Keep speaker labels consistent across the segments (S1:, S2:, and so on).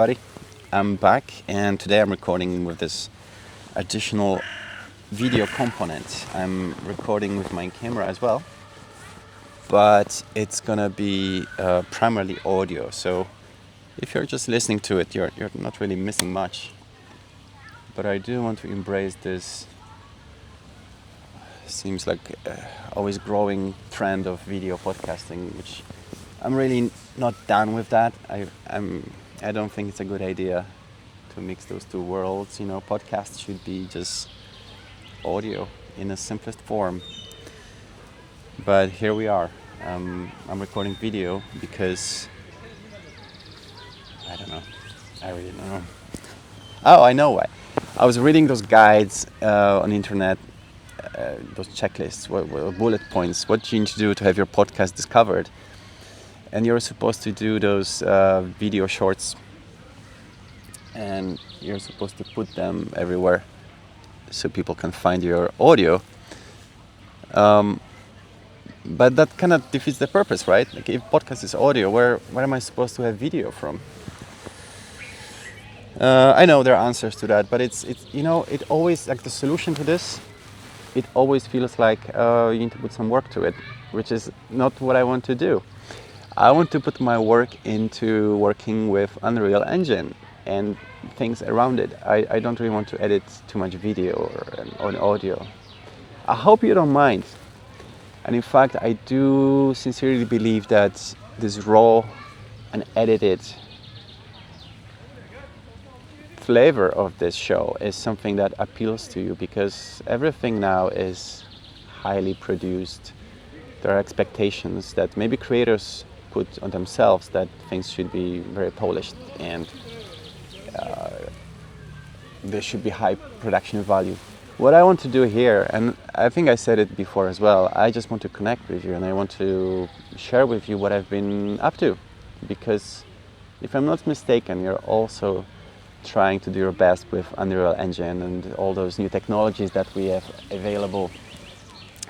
S1: Buddy, I'm back, and today I'm recording with this additional video component. I'm recording with my camera as well, but it's gonna be primarily audio. So if you're just listening to it, you're not really missing much. But I do want to embrace this seems like always growing trend of video podcasting, which I'm really not down with that. I don't think it's a good idea to mix those two worlds. Podcasts should be just audio in the simplest form. But here we are. I'm recording video because I don't know. I really don't know. Oh, I know why. I was reading those guides on the internet, those checklists, what bullet points, what you need to do to have your podcast discovered. And you're supposed to do those video shorts, and you're supposed to put them everywhere so people can find your audio. But that kind of defeats the purpose, right? Like, if podcast is audio, where am I supposed to have video from? I know there are answers to that, but it's it always, like, the solution to this, it always feels like you need to put some work to it, which is not what I want to do. I want to put my work into working with Unreal Engine and things around it. I don't really want to edit too much video or audio. I hope you don't mind. And in fact, I do sincerely believe that this raw and edited flavor of this show is something that appeals to you, because everything now is highly produced. There are expectations that maybe creators put on themselves, that things should be very polished and there should be high production value. What I want to do here, and I think I said it before as well, I just want to connect with you, and I want to share with you what I've been up to. Because if I'm not mistaken, you're also trying to do your best with Unreal Engine and all those new technologies that we have available.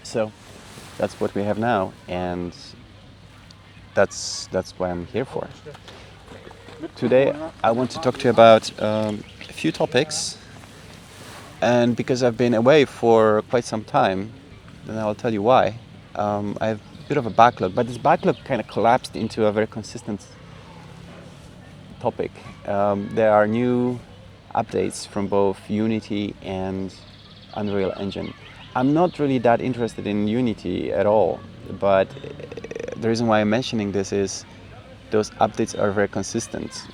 S1: So that's what we have now, and that's what I'm here for. Today I want to talk to you about a few topics, and because I've been away for quite some time, then I'll tell you why. I have a bit of a backlog, but this backlog kind of collapsed into a very consistent topic. There are new updates from both Unity and Unreal Engine. I'm not really that interested in Unity at all, but the reason why I'm mentioning this is those updates are very consistent.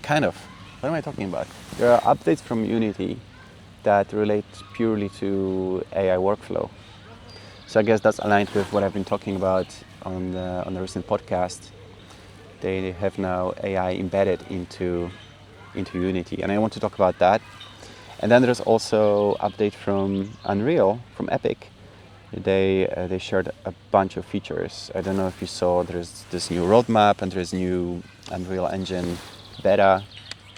S1: Kind of. What am I talking about? There are updates from Unity that relate purely to AI workflow. So I guess that's aligned with what I've been talking about on the recent podcast. They have now AI embedded into Unity, and I want to talk about that. And then there's also update from Unreal, from Epic. They shared a bunch of features. I don't know if you saw, there's this new roadmap, and there's new Unreal Engine beta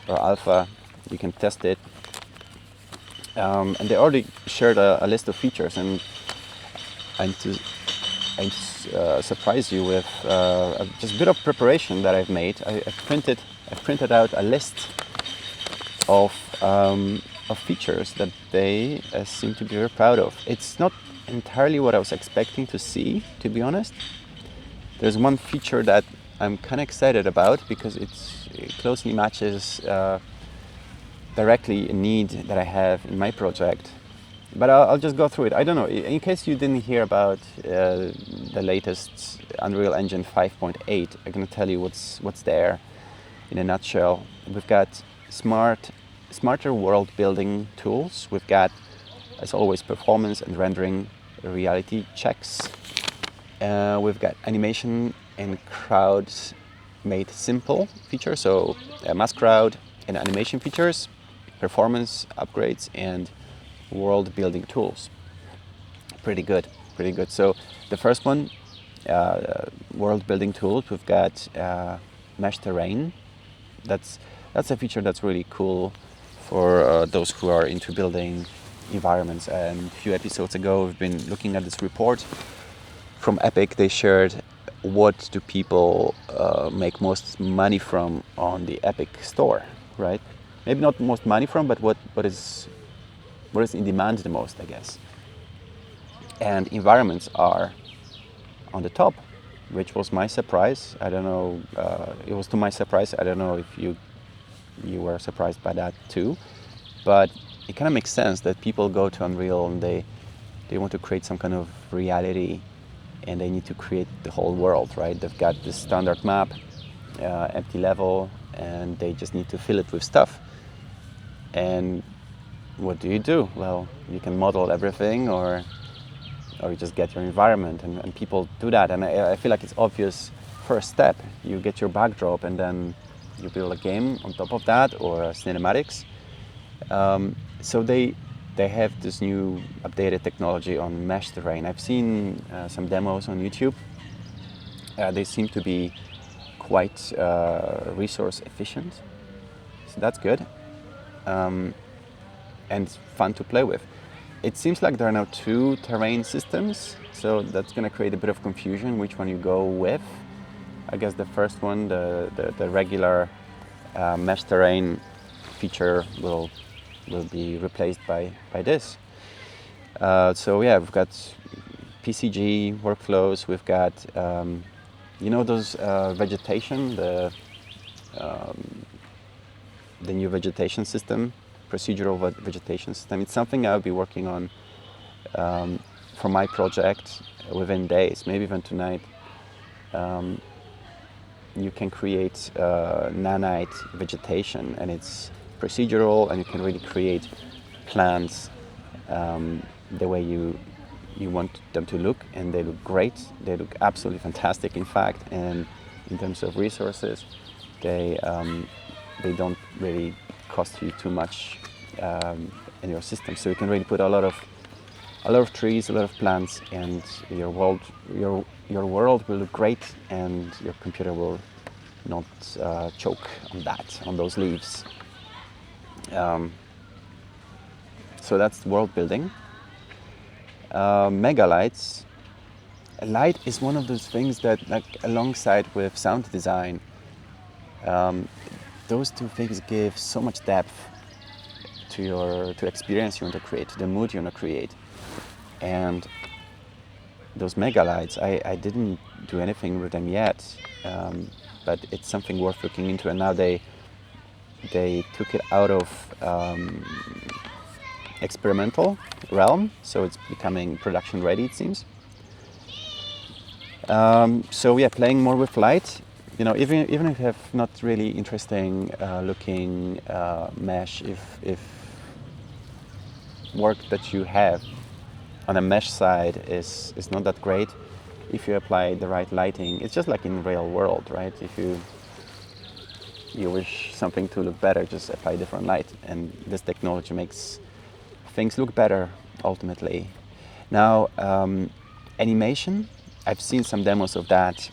S1: or alpha. You can test it. And they already shared a list of features, and to surprise you with just a bit of preparation that I've made. I printed out a list of features that they seem to be very proud of. It's not entirely what I was expecting to see, to be honest. There's one feature that I'm kind of excited about because it closely matches directly a need that I have in my project. But I'll just go through it. I don't know, in case you didn't hear about the latest Unreal Engine 5.8, I'm going to tell you what's there in a nutshell. We've got smarter world building tools. We've got, as always, performance and rendering reality checks. We've got animation and crowds made simple features, so mass crowd and animation features, performance upgrades, and world building tools. Pretty good. So the first one, world building tools, we've got mesh terrain. That's a feature that's really cool for those who are into building environments. And a few episodes ago, we've been looking at this report from Epic. They shared what do people make most money from on the Epic store, right? Maybe not most money from, but what is in demand the most, I guess. And environments are on the top, which was my surprise. I don't know. It was to my surprise. I don't know if you were surprised by that too, but it kind of makes sense that people go to Unreal and they want to create some kind of reality, and they need to create the whole world, right? They've got this standard map, empty level, and they just need to fill it with stuff. And what do? Well, you can model everything, or you just get your environment, and people do that. And I feel like it's obvious first step. You get your backdrop, and then you build a game on top of that, or cinematics. So they have this new updated technology on mesh terrain. I've seen some demos on YouTube. They seem to be quite resource efficient, so that's good, and fun to play with. It seems like there are now 2 terrain systems, so that's going to create a bit of confusion which one you go with. I guess the first one, the regular mesh terrain feature will be replaced by this. So yeah, we've got PCG workflows. We've got those vegetation, the new vegetation system, procedural vegetation system. It's something I'll be working on for my project within days, maybe even tonight. You can create nanite vegetation, and it's procedural, and you can really create plants the way you want them to look, and they look great. They look absolutely fantastic, in fact. And in terms of resources, they don't really cost you too much in your system. So you can really put a lot of trees, a lot of plants, and your world will look great, and your computer will not choke on those leaves. So that's world building. Megalights. Light is one of those things that, like, alongside with sound design, those 2 things give so much depth to experience you want to create, to the mood you want to create. And those megalights, I didn't do anything with them yet, but it's something worth looking into. And now they took it out of experimental realm, so it's becoming production ready, it seems. So yeah, playing more with light. Even if you have not really interesting looking mesh, if work that you have on a mesh side is not that great, if you apply the right lighting, it's just like in real world, right? If you wish something to look better, just apply different light, and this technology makes things look better ultimately. Now, animation, I've seen some demos of that.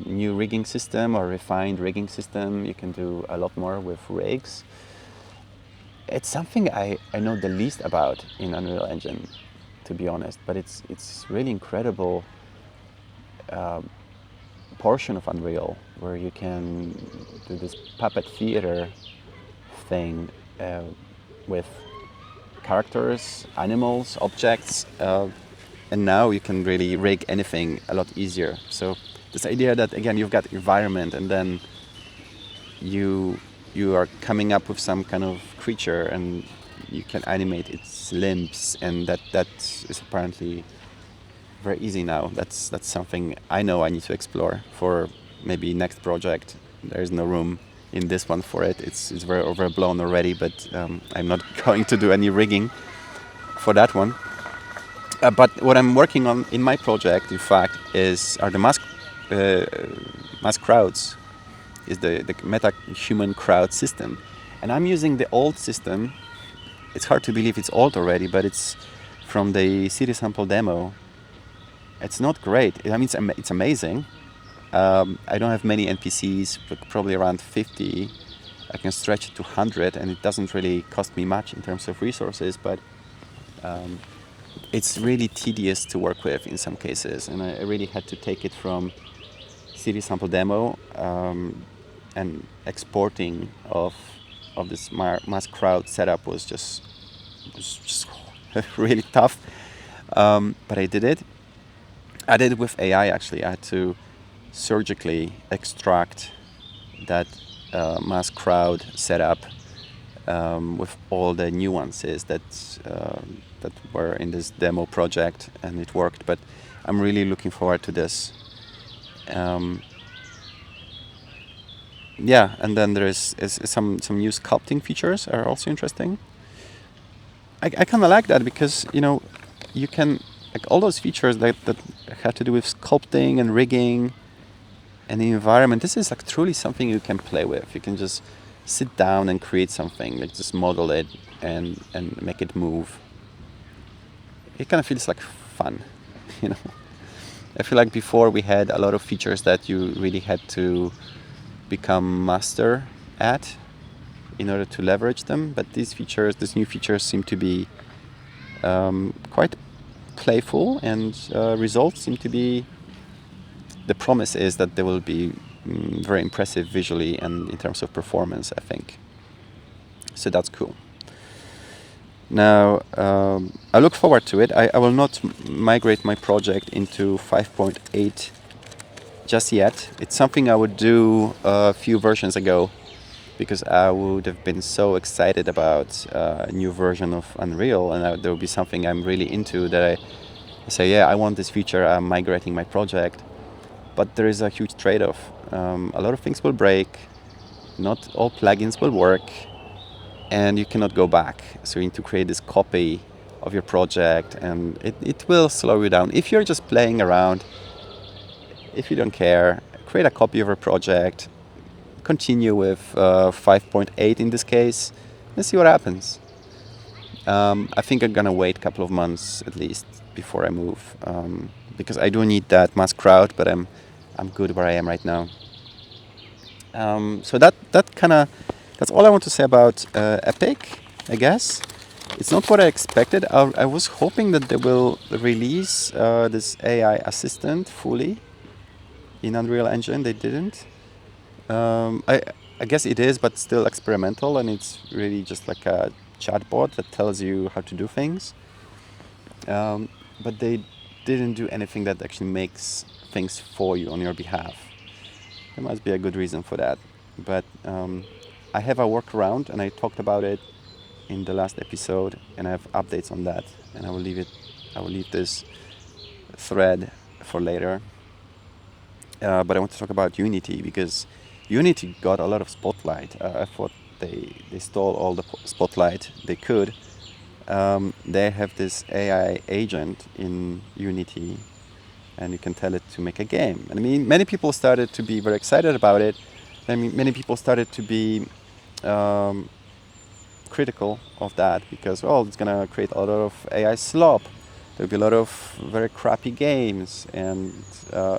S1: New rigging system, or refined rigging system. You can do a lot more with rigs. It's something I know the least about in Unreal Engine, to be honest, but it's really incredible portion of Unreal where you can do this puppet theater thing with characters, animals, objects, and now you can really rig anything a lot easier. So this idea that, again, you've got environment, and then you are coming up with some kind of creature, and you can animate its limbs, and that is apparently very easy now. That's something I know I need to explore for maybe next project. There is no room in this one for it. It's very overblown already, but I'm not going to do any rigging for that one. But what I'm working on in my project, in fact, are the mass crowds, is the meta-human crowd system. And I'm using the old system. It's hard to believe it's old already, but it's from the city sample demo. It's not great. I mean, it's amazing. I don't have many NPCs, but probably around 50. I can stretch it to 100, and it doesn't really cost me much in terms of resources, but it's really tedious to work with in some cases, and I really had to take it from CD sample demo, and exporting of this mass crowd setup was just really tough. But I did it. I did it with AI actually. I had to surgically extract that mass crowd setup with all the nuances that were in this demo project, and it worked. But I'm really looking forward to this. Yeah, and then there is some new sculpting features are also interesting. I kind of like that because you can, like, all those features that have to do with sculpting and rigging and the environment. This is like truly something you can play with. You can just sit down and create something, like just model it and make it move. It kind of feels like fun, I feel like before we had a lot of features that you really had to become master at in order to leverage them, but these new features seem to be quite playful, and results seem to be, the promise is that they will be very impressive visually and in terms of performance, I think. So that's cool. Now, I look forward to it. I will not migrate my project into 5.8 just yet. It's something I would do a few versions ago, because I would have been so excited about a new version of Unreal, and there would be something I'm really into that I say, yeah, I want this feature, I'm migrating my project. But there is a huge trade-off. A lot of things will break, not all plugins will work, and you cannot go back. So you need to create this copy of your project, and it will slow you down. If you're just playing around, if you don't care, create a copy of your project, continue with 5.8 in this case, and see what happens. I think I'm gonna wait a couple of months at least before I move, because I do need that mass crowd, but I'm good where I am right now. So that's all I want to say about Epic, I guess. It's not what I expected. I was hoping that they will release this AI assistant fully in Unreal Engine. They didn't. I guess it is, but still experimental, and it's really just like a chatbot that tells you how to do things. But they didn't do anything that actually makes things for you on your behalf. There must be a good reason for that. But I have a workaround, and I talked about it in the last episode, and I have updates on that. And I will leave this thread for later. But I want to talk about Unity, because Unity got a lot of spotlight. I thought they stole all the spotlight they could. They have this AI agent in Unity, and you can tell it to make a game. And I mean, many people started to be very excited about it. I mean, many people started to be critical of that, because, well, it's going to create a lot of AI slop. There'll be a lot of very crappy games, and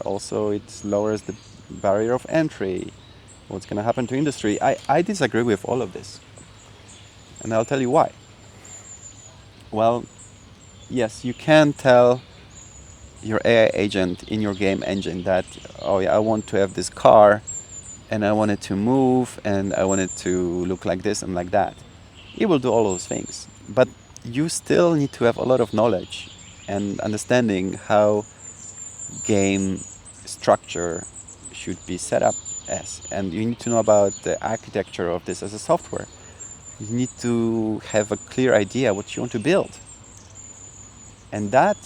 S1: also it lowers the barrier of entry. What's going to happen to industry? I disagree with all of this, and I'll tell you why. Well, yes, you can tell your AI agent in your game engine that, oh yeah, I want to have this car, and I want it to move, and I want it to look like this and like that. It will do all those things, but you still need to have a lot of knowledge and understanding how game structure should be set up as, and you need to know about the architecture of this as a software. You need to have a clear idea what you want to build, and that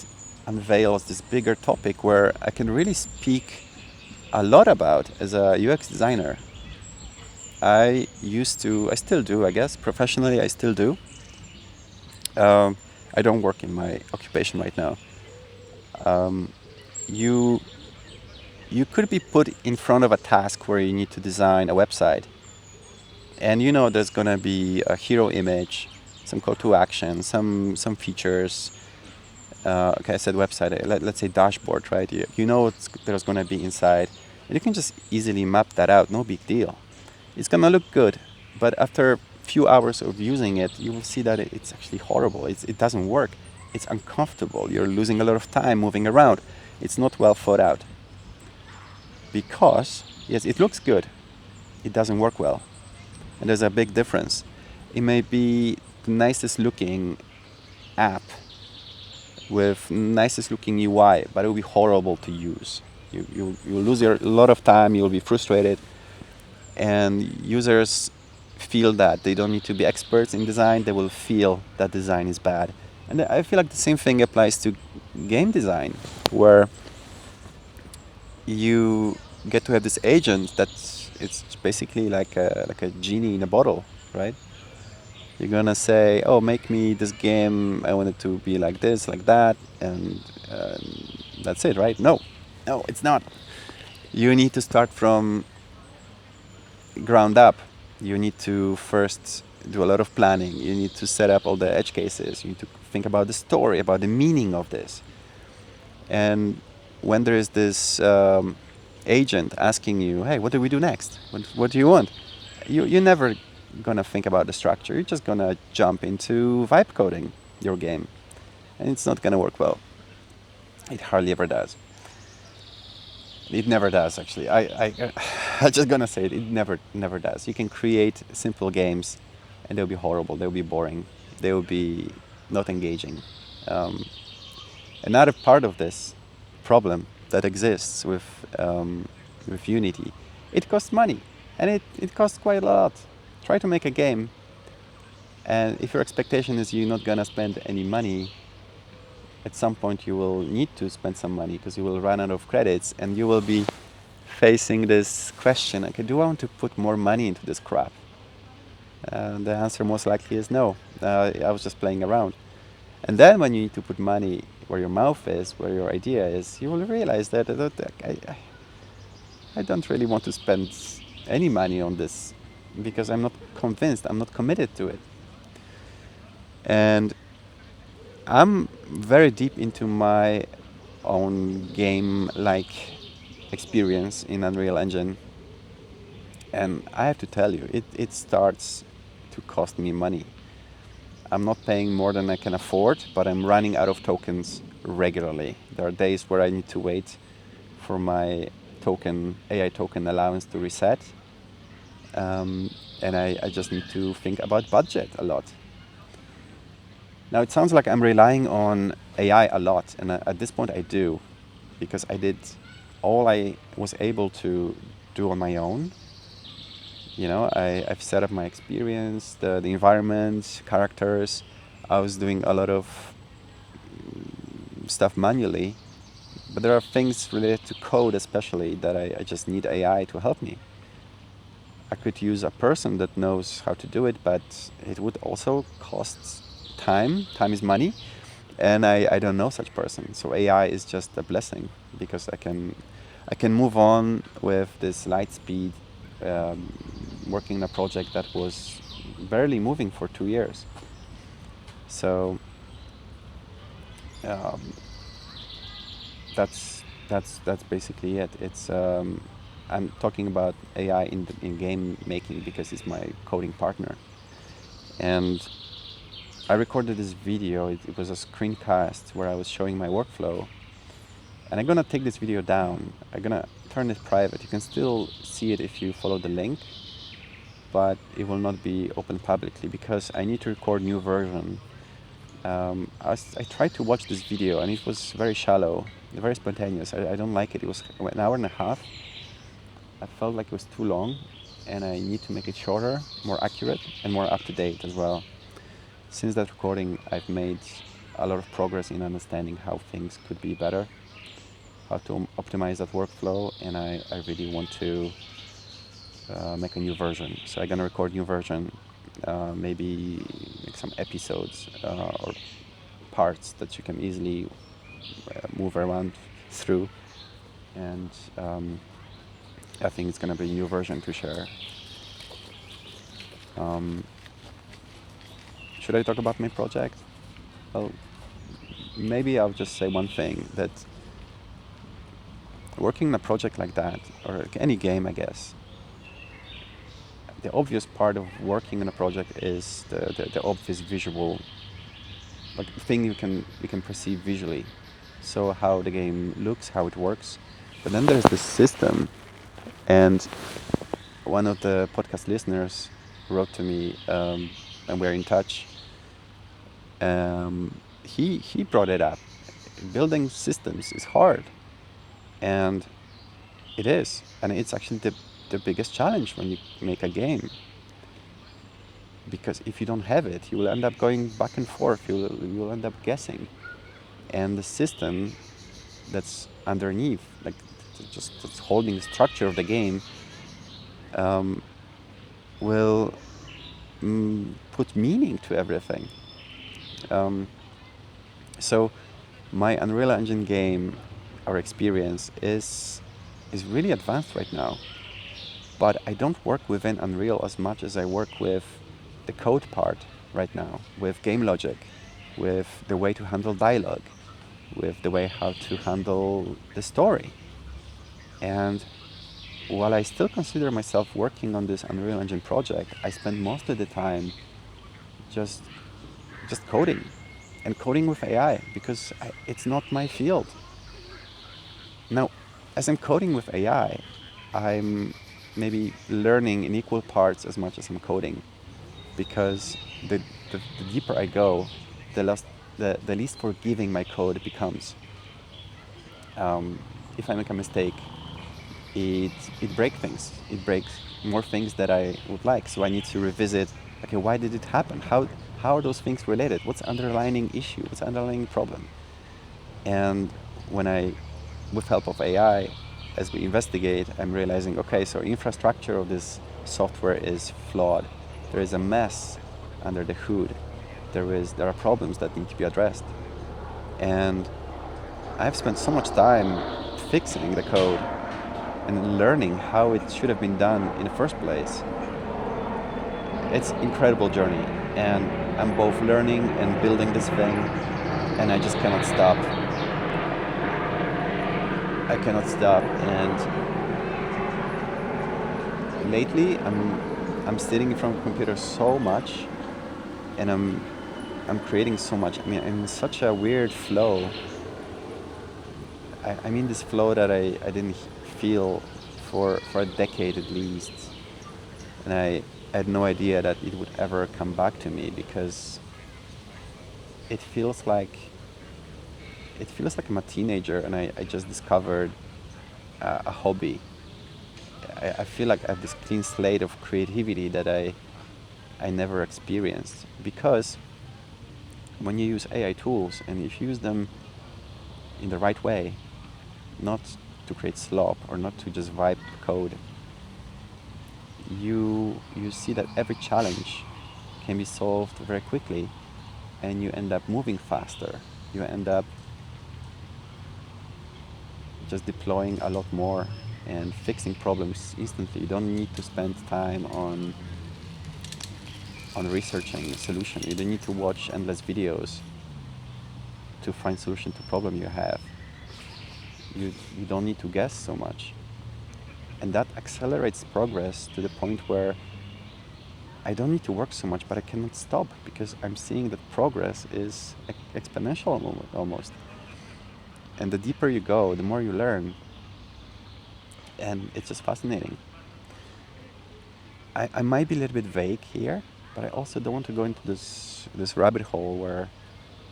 S1: unveils this bigger topic where I can really speak a lot about as a UX designer. I still do, I guess, professionally I still do. I don't work in my occupation right now. You could be put in front of a task where you need to design a website, and there's gonna be a hero image, some call to action, some features. Okay, I said website. Let's say dashboard, right? There's gonna be inside, and you can just easily map that out. No big deal. It's gonna look good, but after a few hours of using it, you will see that it's actually horrible. It doesn't work. It's uncomfortable. You're losing a lot of time moving around. It's not well thought out. because, yes, it looks good, it doesn't work well. And there's a big difference. It may be the nicest looking app with nicest looking UI, but it will be horrible to use. You'll lose a lot of time, you'll be frustrated, and users feel that. They don't need to be experts in design, they will feel that design is bad. And I feel like the same thing applies to game design, where you get to have this agent that's it's basically like a genie in a bottle, right? You're gonna say, "Oh, make me this game. I want it to be like this, like that," and that's it, right? No, no, it's not. You need to start from ground up. You need to first do a lot of planning. You need to set up all the edge cases. You need to think about the story, about the meaning of this. And when there is this agent asking you, "Hey, what do we do next? What do you want?" You're never gonna think about the structure. You're just gonna jump into vibe coding your game, and it's not gonna work well. It hardly ever does. It never does, actually. I'm just gonna say it. It never does. You can create simple games, and they'll be horrible. They'll be boring. They will be not engaging. Another part of this problem that exists with Unity, it costs money, and it costs quite a lot. Try to make a game, and if your expectation is you're not gonna spend any money, at some point you will need to spend some money because you will run out of credits, and you will be facing this question: okay, do I want to put more money into this crap? The answer most likely is no. I was just playing around. And then when you need to put money where your mouth is, where your idea is, you will realize that I don't really want to spend any money on this because I'm not convinced, I'm not committed to it. And I'm very deep into my own game-like experience in Unreal Engine. And I have to tell you, it starts to cost me money. I'm not paying more than I can afford, but I'm running out of tokens regularly. There are days where I need to wait for my AI token allowance to reset. And I just need to think about budget a lot. Now, it sounds like I'm relying on AI a lot, and at this point I do, because I did all I was able to do on my own. You know, I've set up my experience, the environment, characters. I was doing a lot of stuff manually, but there are things related to code especially that I just need AI to help me. I could use a person that knows how to do it, but it would also cost time. Time is money, and I don't know such person. So AI is just a blessing because I can move on with this light speed, working in a project that was barely moving for 2 years. So that's basically it. It's I'm talking about AI in game making because it's my coding partner, and I recorded this video. It was a screencast where I was showing my workflow, and I'm gonna take this video down. I'm gonna turn it private. You can still see it if you follow the link, but it will not be open publicly because I need to record new version. I tried to watch this video and it was very shallow, very spontaneous. I don't like it. It was an hour and a half. I felt like it was too long, and I need to make it shorter, more accurate, and more up to date as well. Since that recording, I've made a lot of progress in understanding how things could be better, how to optimize that workflow, and I really want to make a new version. So I'm gonna record new version, maybe make some episodes or parts that you can easily move around through, and I think it's gonna be a new version to share. Should I talk about my project? Well, maybe I'll just say one thing, that working in a project like that, or any game, I guess, the obvious part of working in a project is the obvious visual, like thing you can perceive visually. So how the game looks, how it works. But then there's this system, and one of the podcast listeners wrote to me, and we're in touch. He brought it up. Building systems is hard, and it is, and it's actually the biggest challenge when you make a game. Because if you don't have it, you will end up going back and forth. You will end up guessing, and the system that's underneath, like just that's holding the structure of the game, will put meaning to everything. So my Unreal Engine game, our experience is really advanced right now. But I don't work within Unreal as much as I work with the code part right now, with game logic, with the way to handle dialogue, with the way how to handle the story. And while I still consider myself working on this Unreal Engine project, I spend most of the time just coding, and coding with AI, because it's not my field. Now, as I'm coding with AI, I'm maybe learning in equal parts as much as I'm coding, because the deeper I go, the least forgiving my code becomes. If I make a mistake, it breaks things. It breaks more things that I would like. So I need to revisit. Okay, why did it happen? How are those things related? What's the underlying issue? What's the underlying problem? And when I, with help of AI, as we investigate, I'm realizing, okay, so infrastructure of this software is flawed. There is a mess under the hood. There are problems that need to be addressed. And I've spent so much time fixing the code and learning how it should have been done in the first place. It's an incredible journey, and I'm both learning and building this thing, and I just cannot stop. I cannot stop, and lately I'm sitting in front of a computer so much, and I'm creating so much. I mean, I'm in such a weird flow. I'm in this flow that I didn't feel for a decade at least, and I had no idea that it would ever come back to me, because it feels like I'm a teenager and I just discovered a hobby. I feel like I have this clean slate of creativity that I never experienced, because when you use AI tools, and if you use them in the right way, not to create slop or not to just wipe code, you see that every challenge can be solved very quickly, and you end up moving faster. You end up just deploying a lot more and fixing problems instantly. You don't need to spend time on researching a solution. You don't need to watch endless videos to find solution to problem you have. You don't need to guess so much. And that accelerates progress to the point where I don't need to work so much, but I cannot stop, because I'm seeing that progress is exponential almost. And the deeper you go, the more you learn. And it's just fascinating. I might be a little bit vague here, but I also don't want to go into this rabbit hole where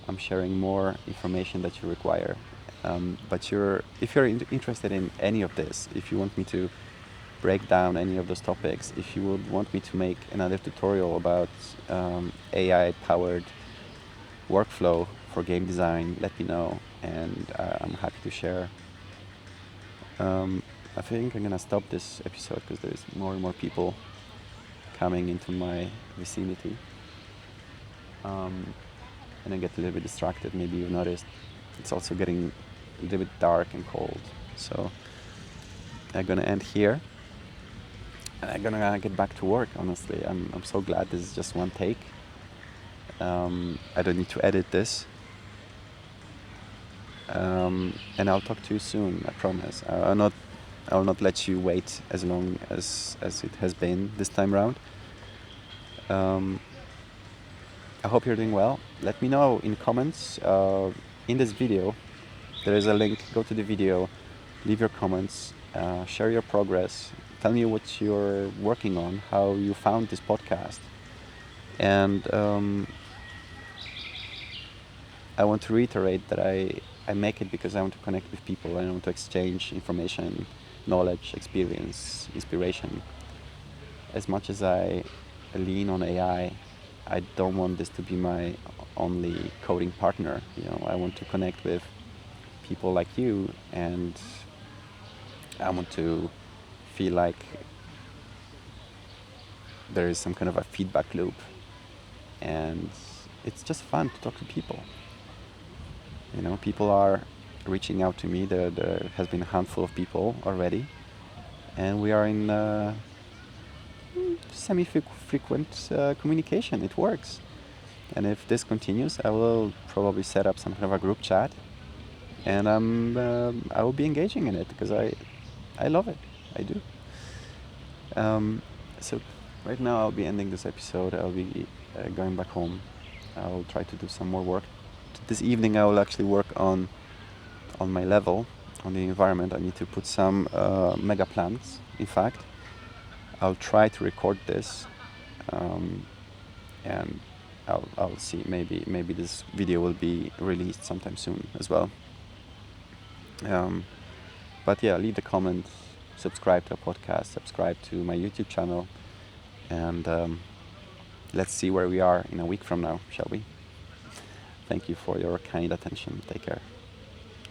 S1: I'm sharing more information that you require. But if you're interested in any of this, if you want me to break down any of those topics, if you would want me to make another tutorial about AI-powered workflow for game design, let me know, and I'm happy to share. I think I'm gonna stop this episode because there's more and more people coming into my vicinity, and I get a little bit distracted. Maybe you noticed it's also getting a little bit dark and cold, so I'm gonna end here. I'm gonna get back to work. Honestly, I'm so glad this is just one take. I don't need to edit this, and I'll talk to you soon. I promise. I will not let you wait as long as it has been this time around. I hope you're doing well. Let me know in comments. In this video, there is a link. Go to the video. leave your comments, share your progress, tell me what you're working on, how you found this podcast. And I want to reiterate that I make it because I want to connect with people. I want to exchange information, knowledge, experience, inspiration. As much as I lean on AI, I don't want this to be my only coding partner. I want to connect with people like you, and I want to feel like there is some kind of a feedback loop, and it's just fun to talk to people. People are reaching out to me. There has been a handful of people already, and we are in semi-frequent communication. It works. And if this continues, I will probably set up some kind of a group chat, and I will be engaging in it because I love it. I do. So right now I'll be ending this episode. I'll be going back home. I'll try to do some more work. This evening I will actually work on my level, on the environment. I need to put some mega plants. In fact, I'll try to record this, and I'll see. Maybe this video will be released sometime soon as well. But yeah, leave the comments, subscribe to our podcast, subscribe to my YouTube channel, and let's see where we are in a week from now, shall we? Thank you for your kind attention. Take care.